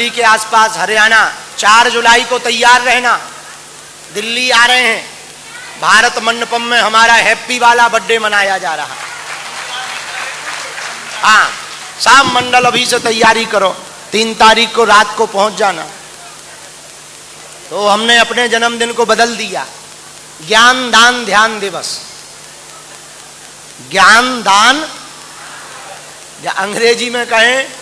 दिल्ली के आसपास, हरियाणा, 4 जुलाई को तैयार रहना। दिल्ली आ रहे हैं, भारत मंडपम में हमारा हैप्पी वाला बर्थडे मनाया जा रहा है। हाँ, सब मंडल अभी से तैयारी करो, 3 तारीख को रात को पहुंच जाना। तो हमने अपने जन्मदिन को बदल दिया, ज्ञान दान ध्यान दिवस। ज्ञान दान, या अंग्रेजी में कहें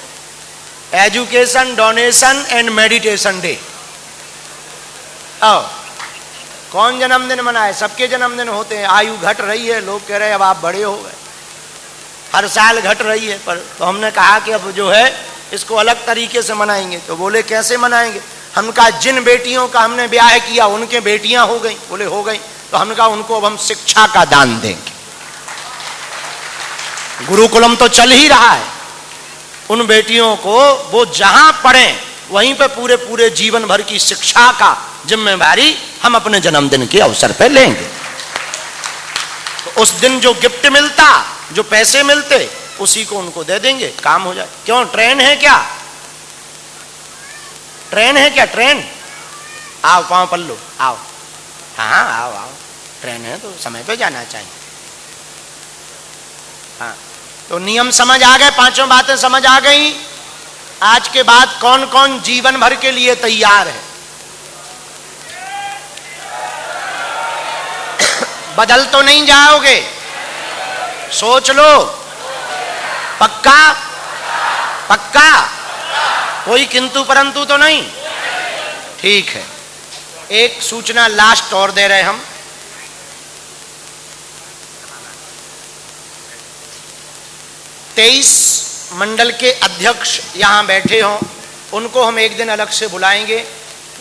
education donation and meditation day. कौन जन्मदिन मनाए? सबके जन्मदिन होते हैं, आयु घट रही है, लोग कह रहे हैं अब आप बड़े हो गए, हर साल घट रही है। पर तो हमने कहा कि अब जो है इसको अलग तरीके से मनाएंगे। तो बोले कैसे मनाएंगे? हम कहा जिन बेटियों का हमने ब्याह किया उनके बेटियां हो गई। बोले हो गई। तो हमने कहा उनको अब हम शिक्षा का दान देंगे। गुरुकुलम तो चल ही रहा है, उन बेटियों को वो जहां पढ़े वहीं पे पूरे पूरे जीवन भर की शिक्षा का जिम्मेवारी हम अपने जन्मदिन के अवसर पर लेंगे। तो उस दिन जो गिफ्ट मिलता, जो पैसे मिलते, उसी को उनको दे देंगे, काम हो जाए। क्यों, ट्रेन है क्या? ट्रेन है क्या? ट्रेन आओ, पांव पल्लू आओ। हाँ आओ आओ, ट्रेन है तो समय पे जाना चाहिए। हाँ, तो नियम समझ आ गए, 5 बातें समझ आ गई। आज के बाद कौन कौन जीवन भर के लिए तैयार है? बदल तो नहीं जाओगे? सोच लो। पक्का? पक्का? कोई किंतु परंतु तो नहीं? ठीक है। एक सूचना लास्ट और दे रहे हम। 23 मंडल के अध्यक्ष यहां बैठे हों, उनको हम एक दिन अलग से बुलाएंगे।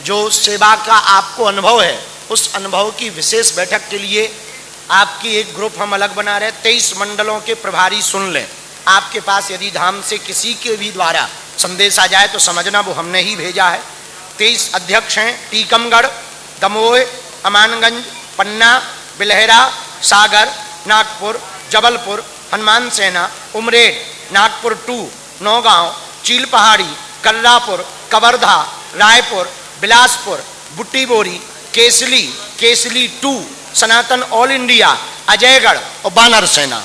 जो सेवा का आपको अनुभव है, उस अनुभव की विशेष बैठक के लिए आपकी एक ग्रुप हम अलग बना रहे हैं। 23 मंडलों के प्रभारी सुन लें। आपके पास यदि धाम से किसी के भी द्वारा संदेश आ जाए तो समझना वो हमने ही भेजा है। 23 अध्यक्ष हैं। टीकमगढ़, दमोह, अमानगंज, पन्ना, बिलहरा, सागर, नागपुर, जबलपुर, हनुमान सेना, उमरेड, नागपुर 2, नौगांव, चील पहाड़ी, कल्लापुर, कवर्धा, रायपुर, बिलासपुर, बुट्टी बोरी, केसली, केसली 2, सनातन ऑल इंडिया, अजयगढ़ और बानर सेना।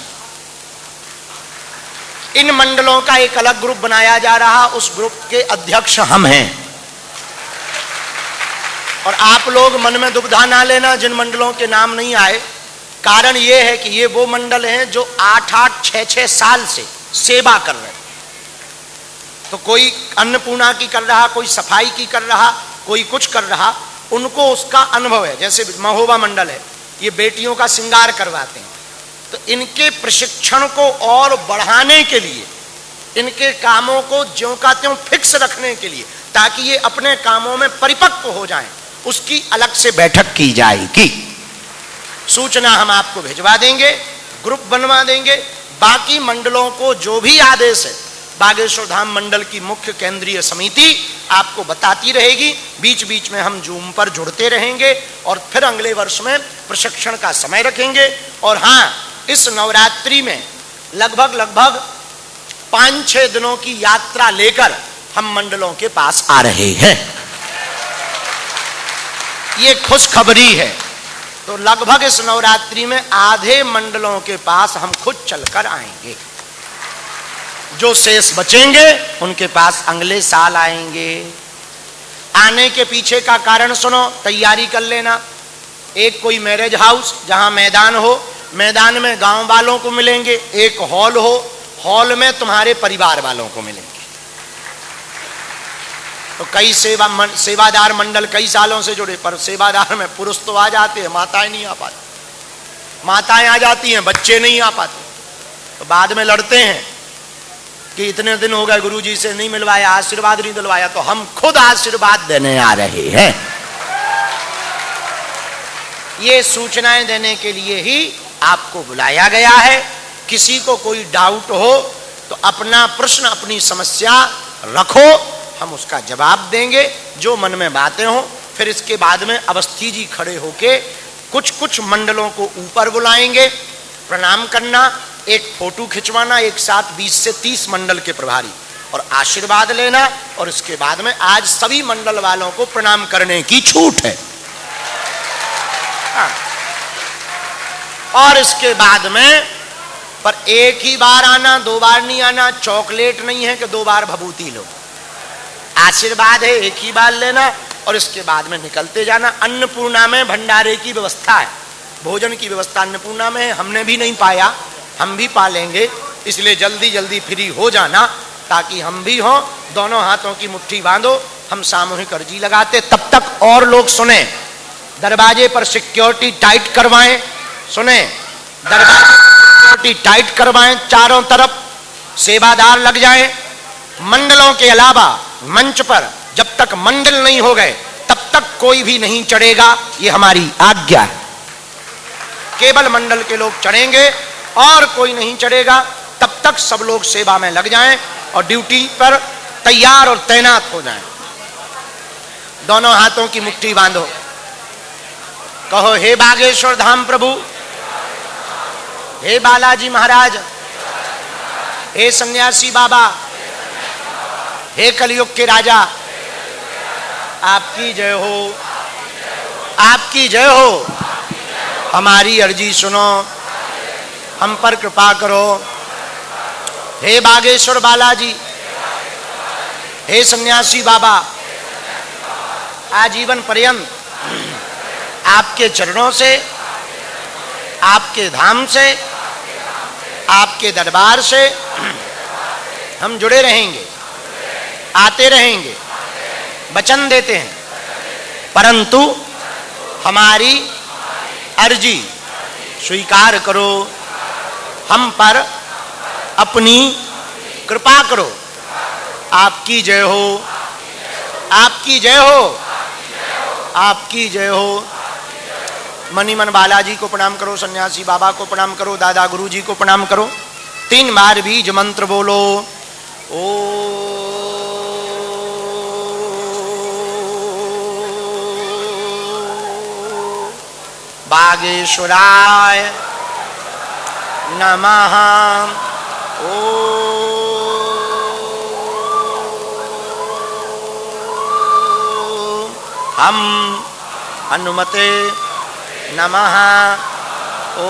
इन मंडलों का एक अलग ग्रुप बनाया जा रहा, उस ग्रुप के अध्यक्ष हम हैं। और आप लोग मन में दुविधा ना लेना जिन मंडलों के नाम नहीं आए। कारण ये है कि ये वो मंडल हैं जो 8-8, 6-6 साल से सेवा कर रहे हैं। तो कोई अन्नपूर्णा की कर रहा, कोई सफाई की कर रहा, कोई कुछ कर रहा, उनको उसका अनुभव है। जैसे महोबा मंडल है, ये बेटियों का श्रृंगार करवाते हैं। तो इनके प्रशिक्षण को और बढ़ाने के लिए, इनके कामों को ज्यों का त्यों फिक्स रखने के लिए, ताकि ये अपने कामों में परिपक्व हो जाएं, उसकी अलग से बैठक की जाएगी। सूचना हम आपको भिजवा देंगे, ग्रुप बनवा देंगे। बाकी मंडलों को जो भी आदेश है, बागेश्वर धाम मंडल की मुख्य केंद्रीय समिति आपको बताती रहेगी। बीच बीच में हम जूम पर जुड़ते रहेंगे और फिर अगले वर्ष में प्रशिक्षण का समय रखेंगे। और हाँ, इस नवरात्रि में लगभग 5-6 दिनों की यात्रा लेकर हम मंडलों के पास आ रहे हैं। ये खुशखबरी है। तो लगभग इस नवरात्रि में आधे मंडलों के पास हम खुद चलकर आएंगे। जो शेष बचेंगे उनके पास अगले साल आएंगे। आने के पीछे का कारण सुनो, तैयारी कर लेना। एक कोई मैरिज हाउस जहां मैदान हो, मैदान में गांव वालों को मिलेंगे। एक हॉल हो, हॉल में तुम्हारे परिवार वालों को मिलेंगे। तो कई सेवादार मंडल कई सालों से जुड़े, पर सेवादार में पुरुष तो आ जाते हैं, माताएं नहीं आ पाती। माताएं आ जाती हैं, बच्चे नहीं आ पाते। तो बाद में लड़ते हैं कि इतने दिन हो गए गुरुजी से नहीं मिलवाया, आशीर्वाद नहीं दिलवाया। तो हम खुद आशीर्वाद देने आ रहे हैं। ये सूचनाएं देने के लिए ही आपको बुलाया गया है। किसी को कोई डाउट हो तो अपना प्रश्न, अपनी समस्या रखो, हम उसका जवाब देंगे, जो मन में बातें हो। फिर इसके बाद में अवस्थी जी खड़े होके कुछ मंडलों को ऊपर बुलाएंगे, प्रणाम करना, एक फोटो खिंचवाना, एक साथ 20 से 30 मंडल के प्रभारी। और आशीर्वाद लेना, और इसके बाद में आज सभी मंडल वालों को प्रणाम करने की छूट है। और इसके बाद में पर एक ही बार आना, 2 बार नहीं आना। चॉकलेट नहीं है कि 2 बार भभूति लो, आशीर्वाद है, एक ही बार लेना और इसके बाद में निकलते जाना। अन्नपूर्णा में भंडारे की व्यवस्था है, भोजन की व्यवस्था अन्नपूर्णा में है। हमने भी नहीं पाया, हम भी पालेंगे, इसलिए जल्दी जल्दी फ्री हो जाना ताकि हम भी हों। दोनों हाथों की मुट्ठी बांधो, हम सामूहिक अर्जी लगाते। तब तक और लोग सुने, दरवाजे पर सिक्योरिटी टाइट करवाएं। सुने, दरवाजे सिक्योरिटी टाइट करवाएं, चारों तरफ सेवादार लग जाएं। मंडलों के अलावा मंच पर जब तक मंडल नहीं हो गए तब तक कोई भी नहीं चढ़ेगा, ये हमारी आज्ञा है। केवल मंडल के लोग चढ़ेंगे और कोई नहीं चढ़ेगा। तब तक सब लोग सेवा में लग जाएं और ड्यूटी पर तैयार और तैनात हो जाएं। दोनों हाथों की मुट्ठी बांधो, कहो हे बागेश्वर धाम प्रभु, हे बालाजी महाराज, हे सन्यासी बाबा, हे कलयुग के राजा, आपकी जय हो, आपकी जय हो। हमारी अर्जी सुनो, हम पर कृपा करो। हे बागेश्वर बालाजी, हे सन्यासी बाबा, आजीवन पर्यंत आपके चरणों से, आपके धाम से, आपके दरबार से हम जुड़े रहेंगे, आते रहेंगे, वचन देते हैं। परंतु हमारी अर्जी स्वीकार करो, हम पर अपनी कृपा करो। आपकी जय हो, आपकी जय हो, आपकी जय हो। मनी मन बालाजी को प्रणाम करो, सन्यासी बाबा को प्रणाम करो, दादा गुरु जी को प्रणाम करो। 3 बार बीज मंत्र बोलो। ओ बागेश्वराय नमः। ओ हम हनुमते नमः। ओ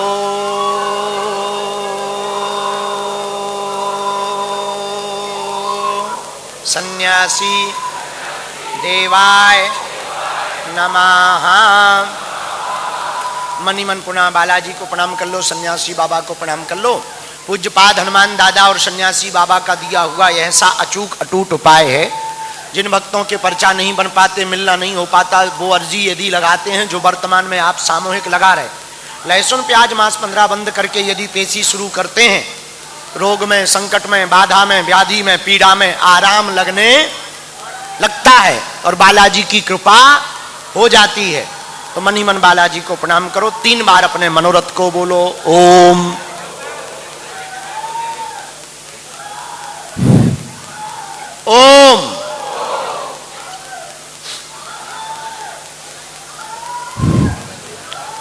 सन्यासी देवाय नमः। मनी मन पुनः बालाजी को प्रणाम कर लो, सन्यासी बाबा को प्रणाम कर लो। पूज्यपाद हनुमान दादा और सन्यासी बाबा का दिया हुआ यह सा अचूक अटूट उपाय है। जिन भक्तों के पर्चा नहीं बन पाते, मिलना नहीं हो पाता, वो अर्जी यदि लगाते हैं जो वर्तमान में आप सामूहिक लगा रहे, लहसुन प्याज मांस 15 बंद करके यदि पेशी शुरू करते हैं, रोग में, संकट में, बाधा में, व्याधि में, पीड़ा में आराम लगने लगता है और बालाजी की कृपा हो जाती है। तो मनी मन बालाजी को प्रणाम करो। 3 बार अपने मनोरथ को बोलो। ओम ओम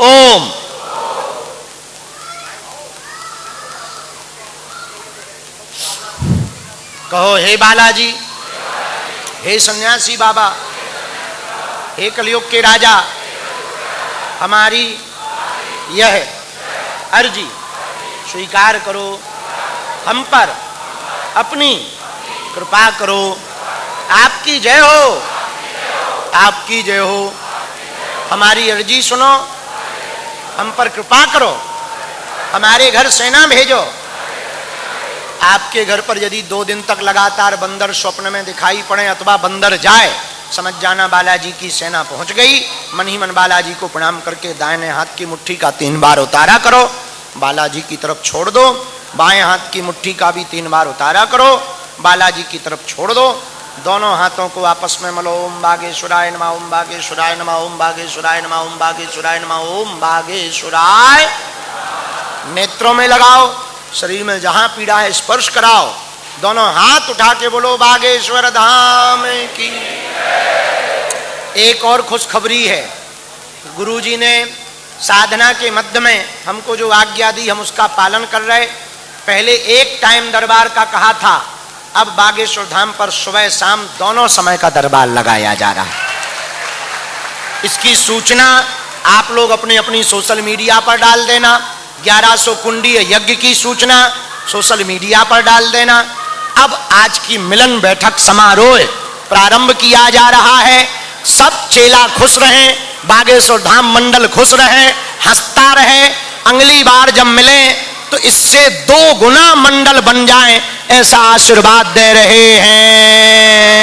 ओम। कहो हे बालाजी, हे सन्यासी बाबा, हे कलयुग के राजा, हमारी यह अर्जी स्वीकार करो, हम पर अपनी कृपा करो। आपकी जय हो, आपकी जय हो। हमारी अर्जी सुनो, हम पर कृपा करो, हमारे घर सेना भेजो। आपके घर पर यदि 2 दिन तक लगातार बंदर स्वप्न में दिखाई पड़े अथवा बंदर जाए, समझ जाना बालाजी की सेना पहुंच गई। मन ही मन बालाजी को प्रणाम करके दाहिने हाथ की मुट्ठी का 3 बार उतारा करो, बालाजी की तरफ छोड़ दो। बाएं हाथ की मुट्ठी का भी 3 बार उतारा करो, बालाजी की तरफ छोड़ दो। दोनों हाथों को आपस में मलो। ओम बागेश्वराय नमः, ओम बागेश्वराय नमः, ओम बागेश्वराय नमः, ओम बागेश्वराय नमः, ओम बागेश्वराय। नेत्रों में लगाओ, शरीर में जहां पीड़ा है स्पर्श कराओ। दोनों हाथ उठा के बोलो बागेश्वर धाम की। एक और खुशखबरी है, गुरुजी ने साधना के मध्य में हमको जो आज्ञा दी हम उसका पालन कर रहे। पहले एक टाइम दरबार का कहा था, अब बागेश्वर धाम पर सुबह शाम दोनों समय का दरबार लगाया जा रहा है। इसकी सूचना आप लोग अपनी अपनी सोशल मीडिया पर डाल देना। 1100 कुंडीय यज्ञ की सूचना सोशल मीडिया पर डाल देना। अब आज की मिलन बैठक समारोह प्रारंभ किया जा रहा है। सब चेला खुश रहें, बागेश्वर धाम मंडल खुश रहे, हंसता रहे। अगली बार जब मिले तो इससे 2 गुना मंडल बन जाए, ऐसा आशीर्वाद दे रहे हैं।